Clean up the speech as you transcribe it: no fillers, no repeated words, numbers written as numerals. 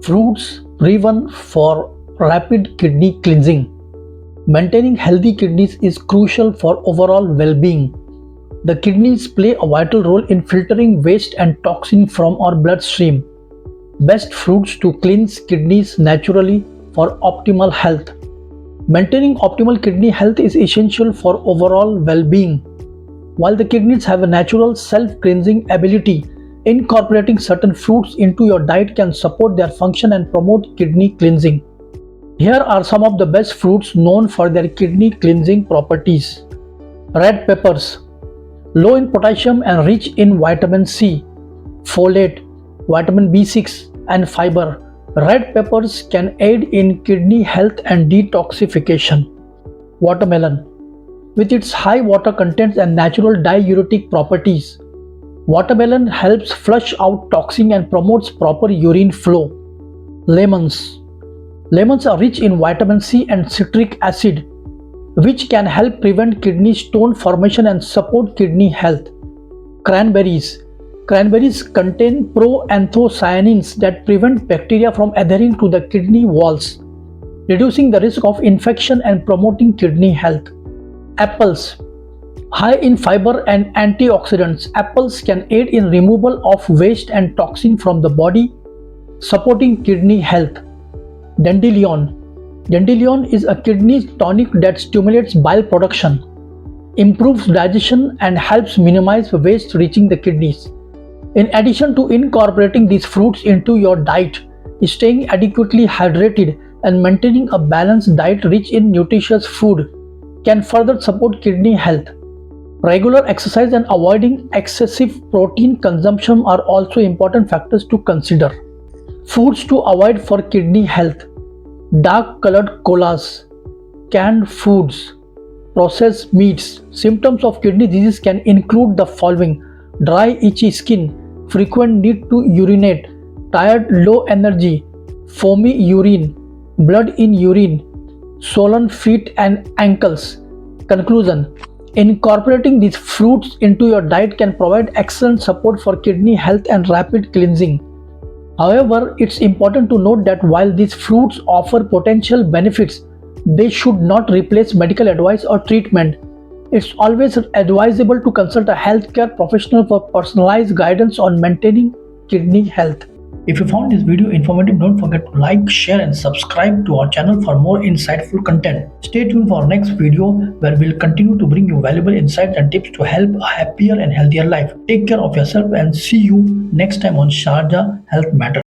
Fruits proven for rapid kidney cleansing. Maintaining healthy kidneys is crucial for overall well-being. The kidneys play a vital role in filtering waste and toxin from our bloodstream. Best fruits to cleanse kidneys naturally for optimal health. Maintaining optimal kidney health is essential for overall well-being. While the kidneys have a natural self-cleansing ability, incorporating certain fruits into your diet can support their function and promote kidney cleansing. Here are some of the best fruits known for their kidney cleansing properties. Red peppers, low in potassium and rich in vitamin C, folate, vitamin B6 and fiber. Red peppers can aid in kidney health and detoxification. Watermelon, with its high water content and natural diuretic properties, watermelon helps flush out toxin and promotes proper urine flow. Lemons. Lemons are rich in vitamin C and citric acid, which can help prevent kidney stone formation and support kidney health. Cranberries. Cranberries contain proanthocyanins that prevent bacteria from adhering to the kidney walls, reducing the risk of infection and promoting kidney health. Apples. High in fiber and antioxidants, apples can aid in removal of waste and toxin from the body, supporting kidney health. Dandelion. Dandelion is a kidney tonic that stimulates bile production, improves digestion and helps minimize waste reaching the kidneys. In addition to incorporating these fruits into your diet, staying adequately hydrated and maintaining a balanced diet rich in nutritious food can further support kidney health. Regular exercise and avoiding excessive protein consumption are also important factors to consider. Foods to avoid for kidney health: dark colored colas, canned foods, processed meats. Symptoms of kidney disease can include the following: dry, itchy skin, frequent need to urinate, tired, low energy, foamy urine, blood in urine, swollen feet and ankles. Conclusion: incorporating these fruits into your diet can provide excellent support for kidney health and rapid cleansing. However, it's important to note that while these fruits offer potential benefits, they should not replace medical advice or treatment. It's always advisable to consult a healthcare professional for personalized guidance on maintaining kidney health. If you found this video informative, don't forget to like, share and subscribe to our channel for more insightful content. Stay tuned for our next video where we'll continue to bring you valuable insights and tips to help a happier and healthier life. Take care of yourself and see you next time on Sharjah Health Matters.